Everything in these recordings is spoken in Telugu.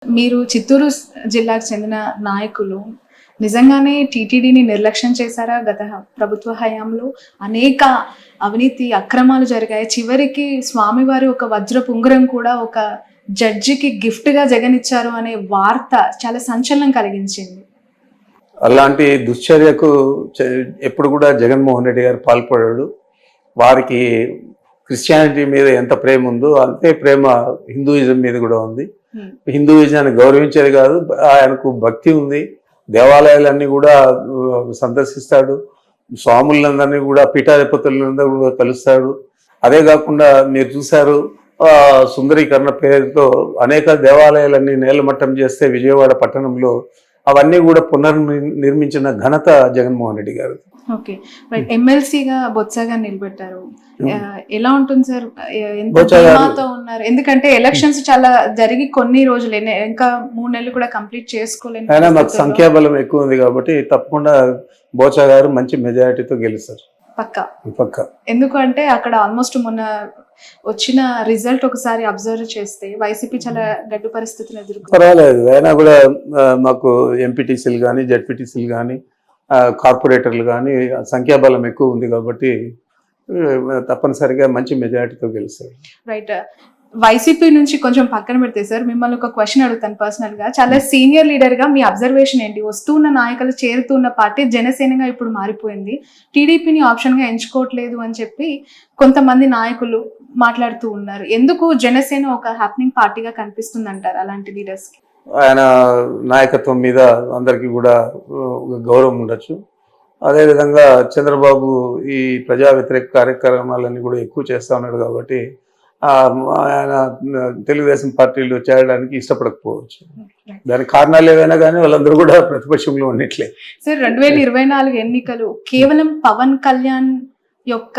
మీరు చిత్తూరు జిల్లాకు చెందిన నాయకులు నిజంగానే టీటీడీని నిర్లక్ష్యం చేశారా? గత ప్రభుత్వ హయాంలో అనేక అవినీతి అక్రమాలు జరిగాయి. చివరికి స్వామివారి ఒక వజ్రపు ఉంగరం కూడా ఒక జడ్జికి గిఫ్ట్గా జగన్ ఇచ్చారు అనే వార్త చాలా సంచలనం కలిగించింది. అలాంటి దుశ్చర్యకు ఎప్పుడు కూడా జగన్మోహన్ రెడ్డి గారు పాల్పడాడు. వారికి క్రిస్టియానిటీ మీద ఎంత ప్రేమ ఉందో అంతే ప్రేమ హిందూయిజం మీద కూడా ఉంది. హిందూయిజాన్ని గౌరవించేది కాదు, ఆయనకు భక్తి ఉంది. దేవాలయాలన్నీ కూడా సందర్శిస్తాడు, స్వాములందరినీ కూడా పీఠాధిపతులందరూ కూడా కలుస్తాడు. అదే కాకుండా మీరు చూశారు, సుందరీకరణ పేరుతో అనేక దేవాలయాలన్నీ నేలమట్టం చేస్తే విజయవాడ పట్టణంలో అవన్నీ కూడా పునర్నిర్మించిన ఘనత జగన్మోహన్ రెడ్డి గారు. ఓకే, ఎమ్మెల్సీగా బొత్సగా నిలబెట్టారు. ఎలా ఉంటుంది సార్? ఉన్నారు ఎందుకంటే ఎలక్షన్స్ చాలా జరిగి కొన్ని రోజులు, ఇంకా 3 నెలలు కూడా కంప్లీట్ చేసుకోలేదు. అయినా మాకు సంఖ్యాబలం ఎక్కువ ఉంది కాబట్టి తప్పకుండా బోచా గారు మంచి మెజారిటీతో గెలుస్తారు. పక్కా. ఎందుకంటే అక్కడ ఆల్మోస్ట్ మొన్న వచ్చిన రిజల్ట్ ఒకసారి అబ్జర్వ్ చేస్తే వైసీపీ చాలా గడ్డు పరిస్థితులు ఎదుర్కొంది. పర్వాలేదు, అయినా కూడా మాకు ఎంపీటీసీలు కానీ జెడ్పీటీసీలు కానీ కార్పొరేటర్లు కానీ సంఖ్యాబలం ఎక్కువ ఉంది కాబట్టి తప్పనిసరిగా మంచి మెజారిటీతో గెలుస్తారు. రైట్. వైసీపీ నుంచి కొంచెం పక్కన పెడితే సార్, మిమ్మల్ని ఒక క్వశ్చన్ అడుగుతాను పర్సనల్ గా. చాలా సీనియర్ లీడర్ గా మీ అబ్జర్వేషన్ ఏంటి? వస్తున్న నాయకులు చేరుతున్న పార్టీ జనసేనగా ఇప్పుడు మారిపోయింది, టీడీపీని ఆప్షన్ గా ఎంచుకోవట్లేదు అని చెప్పి కొంతమంది నాయకులు మాట్లాడుతూ ఉన్నారు. ఎందుకు జనసేన ఒక హ్యాపెనింగ్ పార్టీగా కనిపిస్తుంది అంటారు అలాంటి లీడర్స్ కి? ఆయన నాయకత్వం మీద అందరికీ కూడా గౌరవం ఉండొచ్చు. అదేవిధంగా చంద్రబాబు ఈ ప్రజా వ్యతిరేక కార్యక్రమాలన్నీ కూడా ఎక్కువ చేస్తూ ఉన్నాడు కాబట్టి ఆయన తెలుగుదేశం పార్టీలో చేరడానికి ఇష్టపడకపోవచ్చు. దానికి కారణాలు ఏవైనా కానీ వాళ్ళందరూ కూడా ప్రతిపక్షంలో ఉన్నట్లే. సార్, 2024 ఎన్నికలు కేవలం పవన్ కళ్యాణ్ యొక్క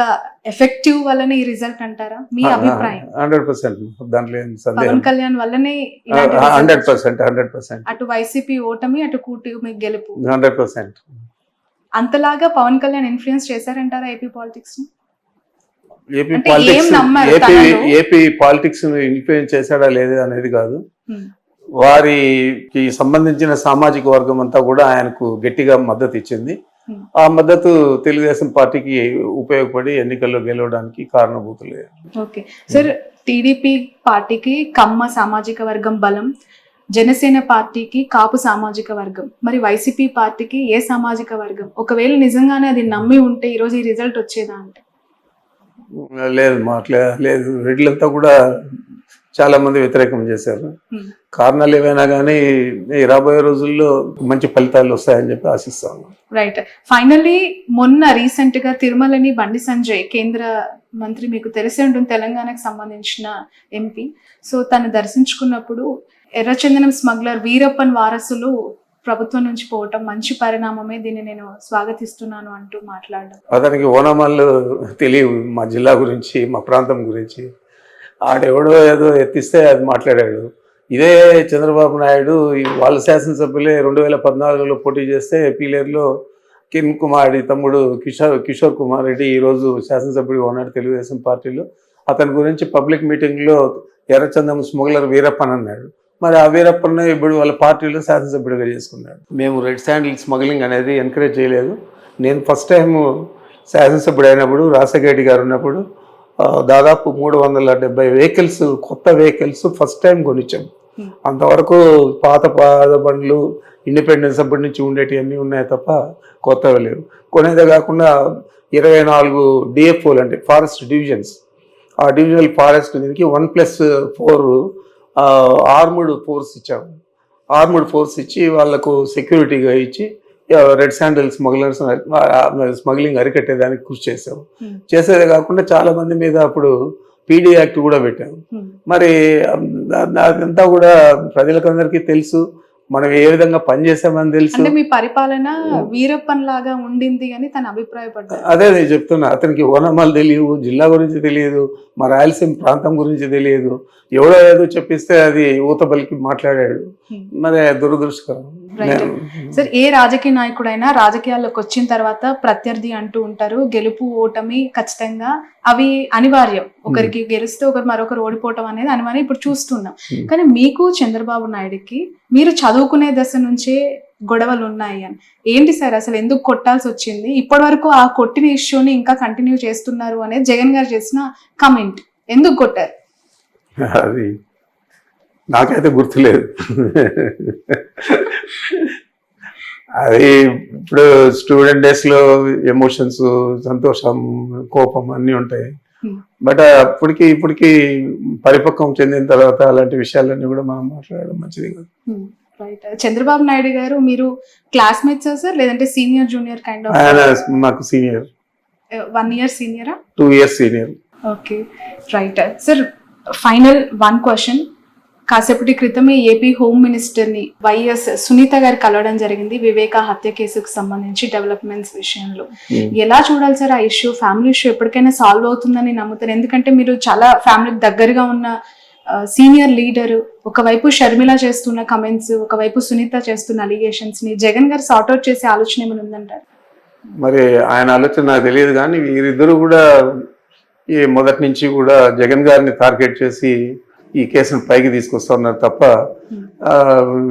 ఎఫెక్టివ్ వల్లనే ఈ రిజల్ట్ అంటారా? మీ అభిప్రాయం? 100%. దాంట్లో పవన్ కళ్యాణ్ వల్లనే 100%. అటు వైసీపీ ఓటమి, అటు కూటమి గెలుపు 100%. అంతలాగా పవన్ కళ్యాణ్ ఇన్ఫ్లుయెన్స్ చేశారంటారా AP politics? AP politics influence చేశాడా లేదా అనేది కాదు, వారికి సంబంధించిన సామాజిక వర్గం అంతా కూడా ఆయనకు గట్టిగా మద్దతు ఇచ్చింది. ఆ మద్దతు తెలుగుదేశం పార్టీకి ఉపయోగపడి ఎన్నికల్లో గెలవడానికి కారణభూతులు. ఓకే సార్, టీడీపీ పార్టీకి కమ్మ సామాజిక వర్గం బలం, జనసేన పార్టీకి కాపు సామాజిక వర్గం, మరి వైసీపీ పార్టీకి ఏ సామాజిక వర్గం? ఒకవేళ నిజంగానే అది నమ్మి ఉంటే ఈరోజు ఈ రిజల్ట్ వచ్చేదా అంటే? లేదు, లేదు. రెడ్లంతా కూడా చాలా మంది వ్యతిరేకం చేశారు. కారణాలు ఏవైనా కానీ రాబోయే రోజుల్లో మంచి ఫలితాలు వస్తాయని చెప్పి ఆశిస్తాను. రైట్. ఫైనల్లీ మొన్న రీసెంట్ గా తిరుమలని బండి సంజయ్, కేంద్ర మంత్రి, మీకు తెలిసి ఉంటుంది, తెలంగాణకు సంబంధించిన ఎంపీ. సో తను దర్శించుకున్నప్పుడు ఎర్రచందనం స్మగ్లర్ వీరప్పన్ వారసులు ప్రభుత్వం నుంచి పోవటం మంచి పరిణామమే, దీన్ని నేను స్వాగతిస్తున్నాను అంటూ మాట్లాడడం. అతనికి ఓనమాలు తెలియవు మా జిల్లా గురించి, మా ప్రాంతం గురించి. ఆడెవడో ఏదో ఎత్తిస్తే అది మాట్లాడాడు. ఇదే చంద్రబాబు నాయుడు వాళ్ళ శాసనసభ్యులే 2014లో పోటీ చేస్తే పీలేరులో కిరణ్ కుమార్ తమ్ముడు కిషోర్ కుమార్ రెడ్డి ఈరోజు శాసనసభ్యుడిగా ఉన్నాడు తెలుగుదేశం పార్టీలో. అతని గురించి పబ్లిక్ మీటింగ్లో ఎర్రచందనం స్మగ్లర్ వీరప్పన్ అన్నాడు. మరి ఆ వీరప్పన్న ఇప్పుడు వాళ్ళ పార్టీలో శాసనసభ్యుడిగా చేసుకున్నాడు. మేము రెడ్ శాండిల్ స్మగ్లింగ్ అనేది ఎంకరేజ్ చేయలేదు. నేను ఫస్ట్ టైం శాసనసభ్యుడు అయినప్పుడు రాజశేఖర గారు ఉన్నప్పుడు దాదాపు 370 వెహికల్స్, కొత్త వెహికల్స్ ఫస్ట్ టైం కొనిచ్చాము. అంతవరకు పాత బండ్లు ఇండిపెండెన్స్ అప్పటి నుంచి ఉండేటివన్నీ ఉన్నాయి తప్ప కొత్తవి లేవు. కొనేదే కాకుండా 24 డిఎఫ్ఓలు అంటే ఫారెస్ట్ డివిజన్స్, ఆ డివిజనల్ ఫారెస్ట్ దీనికి 1+4 ఆర్మ్డ్ ఫోర్స్ ఇచ్చాము. ఆర్మ్డ్ ఫోర్స్ ఇచ్చి వాళ్లకు సెక్యూరిటీగా ఇచ్చి రెడ్ శాండిల్ స్మగ్లింగ్ అరికట్టేదానికి కృషి చేసాము. చేసేదే కాకుండా చాలా మంది మీద అప్పుడు పీడీ యాక్ట్ కూడా పెట్టాము. మరి అదంతా కూడా ప్రజలకందరికీ తెలుసు, మనం ఏ విధంగా పనిచేసామని తెలుసు. అంటే మీ పరిపాలన వీరప్పన్ లాగా ఉండింది అని తన అభిప్రాయపడ్డారు. అదే నేను చెప్తున్నా, అతనికి ఓనమాలు తెలియదు, జిల్లా గురించి తెలియదు, మా రాయలసీమ ప్రాంతం గురించి తెలియదు. ఎవడో ఏదో చెప్పిస్తే అది ఊతబలికి మాట్లాడాడు. మరి దురదృష్టకరం. రైట్ సార్, ఏ రాజకీయ నాయకుడైనా రాజకీయాల్లోకి వచ్చిన తర్వాత ప్రత్యర్థి అంటూ ఉంటారు. గెలుపు ఓటమి ఖచ్చితంగా అవి అనివార్యం. ఒకరికి గెలిస్తే ఒకరు మరొకరు ఓడిపోవటం అనేది అనివార్యం. ఇప్పుడు చూస్తున్నాం. కానీ మీకు చంద్రబాబు నాయుడుకి మీరు చదువుకునే దశ నుంచే గొడవలు ఉన్నాయి అని, ఏంటి సార్ అసలు ఎందుకు కొట్టాల్సి వచ్చింది? ఇప్పటి వరకు ఆ కొట్టిన ఇష్యూని ఇంకా కంటిన్యూ చేస్తున్నారు అనేది జగన్ గారు చేసిన కమెంట్. ఎందుకు కొట్టారు? అది నాకైతే గుర్తులేదు. అది ఇప్పుడు స్టూడెంట్ డేస్లో ఎమోషన్స్, సంతోషం, కోపం అన్నీ ఉంటాయి. బట్ అప్పటికి ఇప్పటికి పరిపక్వం చెందిన తర్వాత అలాంటి విషయాలన్నీ కూడా మనం మాట్లాడడం మంచిది కాదు. రైట్. చంద్రబాబు నాయుడు గారు మీరు క్లాస్మేట్స్ సార్, లేదంటే సీనియర్ జూనియర్ కైండ్ ఆఫ్? ఆయన మాకు senior. 1 year సీనియరా? 2 years senior. Okay, right. Sir, final 1 question. కాసేపటి క్రితమే ఏపీ హోమ్ మినిస్టర్ని వైఎస్ సునీత గారు కలవడం జరిగింది వివేక హత్య కేసుకు సంబంధించి డెవలప్మెంట్స్ విషయంలో. ఎలా చూడాలి సార్ ఆ ఇష్యూ? ఫ్యామిలీ ఇష్యూ ఎప్పటికైనా సాల్వ్ అవుతుందని నమ్ముతారు? ఎందుకంటే మీరు చాలా ఫ్యామిలీకి దగ్గరగా ఉన్న సీనియర్ లీడర్. ఒకవైపు షర్మిల చేస్తున్న కమెంట్స్, ఒకవైపు సునీత చేస్తున్న అలిగేషన్స్ ని జగన్ గారు సార్ట్అవుట్ చేసే ఆలోచన ఏమైనా ఉందంటారు? మరి ఆయన ఆలోచన నాకు తెలియదు, కానీ వీరిద్దరూ కూడా ఈ మొదటి నుంచి కూడా జగన్ గారిని టార్గెట్ చేసి ఈ కేసును పైకి తీసుకొస్తా ఉన్నారు తప్ప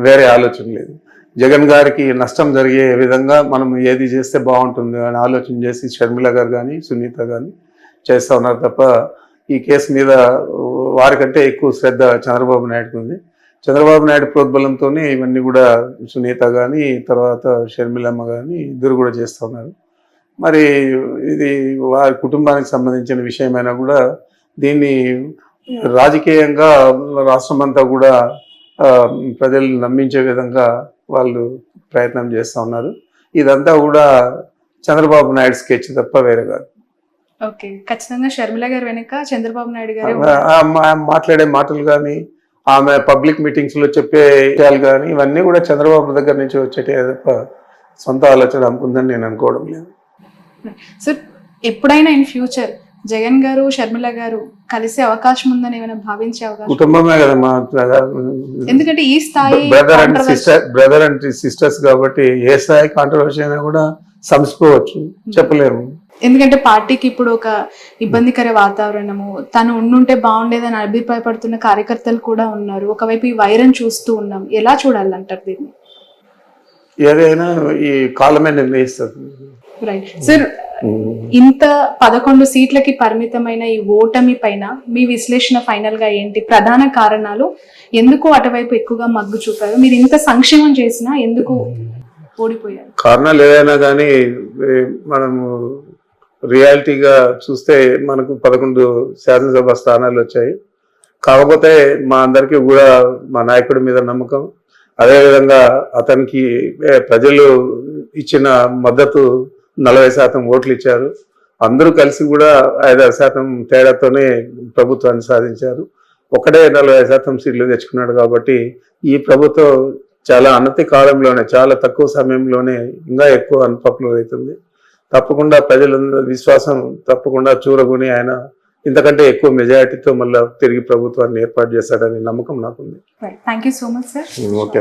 వేరే ఆలోచన లేదు. జగన్ గారికి నష్టం జరిగే విధంగా మనం ఏది చేస్తే బాగుంటుంది అని ఆలోచన చేసి షర్మిల గారు కానీ సునీత కానీ చేస్తూ ఉన్నారు తప్ప ఈ కేసు మీద వారికంటే ఎక్కువ శ్రద్ధ చంద్రబాబు నాయుడుకి ఉంది. చంద్రబాబు నాయుడు ప్రోద్బలంతోనే ఇవన్నీ కూడా సునీత కానీ తర్వాత షర్మిలమ్మ కానీ ఇద్దరు కూడా చేస్తూ ఉన్నారు. మరి ఇది వారి కుటుంబానికి సంబంధించిన విషయమైనా కూడా దీన్ని రాజకీయంగా రాష్ట్రమంతా కూడా ప్రజలు నమ్మించే విధంగా వాళ్ళు ప్రయత్నం చేస్తూ ఉన్నారు. ఇదంతా కూడా చంద్రబాబు నాయుడు స్కెచ్ తప్ప వేరే కాదు. ఓకే, ఖచ్చితంగా షర్మిల గారు వెనుక చంద్రబాబు నాయుడు గారు మాట్లాడే మాటలు కానీ ఆమె పబ్లిక్ మీటింగ్స్ లో చెప్పే విషయాలు కానీ ఇవన్నీ కూడా చంద్రబాబు దగ్గర నుంచి వచ్చేటే తప్ప సొంత ఆలోచన అనుకుందని నేను అనుకోవడం లేదు. సార్, ఎప్పుడైనా ఇన్ ఫ్యూచర్ జగన్ గారు షర్మిల గారు కలిసే అవకాశం ఉందని ఏమైనా భావించే అవకాశం? కుటుంబమే కదా మా, ఎందుకంటే ఈ స్థాయి బ్రదర్ అండ్ సిస్టర్స్ కాబట్టి ఏ స్థాయి కాంట్రవర్సీ అయినా కూడా సంస్కోవచ్చు, చెప్పలేము. ఎందుకంటే పార్టీకి ఇప్పుడు ఒక ఇబ్బందికర వాతావరణము, తను ఉండుంటే బాగుండేదని అభిప్రాయపడుతున్న కార్యకర్తలు కూడా ఉన్నారు. ఒకవైపు ఈ వైరం చూస్తూ ఉన్నాం. ఎలా చూడాలంటారు దీన్ని? ఏదైనా ఈ కాలమే నిర్ణయిస్తుంది. రైట్ సార్, ఇంత 11 సీట్లకి పరిమితమైన ఈ ఓటమి పైన మీ విశ్లేషణ ఫైనల్ గా ఏంటి? ప్రధాన కారణాలు, ఎందుకు అటువైపు ఎక్కువగా మగ్గు చూపారు? మీరు ఇంత సంక్షేమం చేసినా ఎందుకు ఓడిపోయారు? కారణాలు ఏదైనా కానీ మనము రియాలిటీగా చూస్తే మనకు 11 శాసనసభ స్థానాలు వచ్చాయి. కాకపోతే మా అందరికీ కూడా మా నాయకుడి మీద నమ్మకం, అదేవిధంగా అతనికి ప్రజలు ఇచ్చిన మద్దతు 40% ఓట్లు ఇచ్చారు. అందరూ కలిసి కూడా 5-6% తేడాతోనే ప్రభుత్వాన్ని సాధించారు. ఒకటే 40% సీట్లు తెచ్చుకున్నాడు. కాబట్టి ఈ ప్రభుత్వం చాలా అనతి కాలంలోనే, చాలా తక్కువ సమయంలోనే ఇంకా ఎక్కువ అన్పాపులర్ అవుతుంది. తప్పకుండా ప్రజలందరూ విశ్వాసం తప్పకుండా చూరగొని ఆయన ఇంతకంటే ఎక్కువ మెజారిటీతో మళ్ళీ తిరిగి ప్రభుత్వాన్ని ఏర్పాటు చేశాడని నమ్మకం నాకుంది. Thank you so much sir. Okay.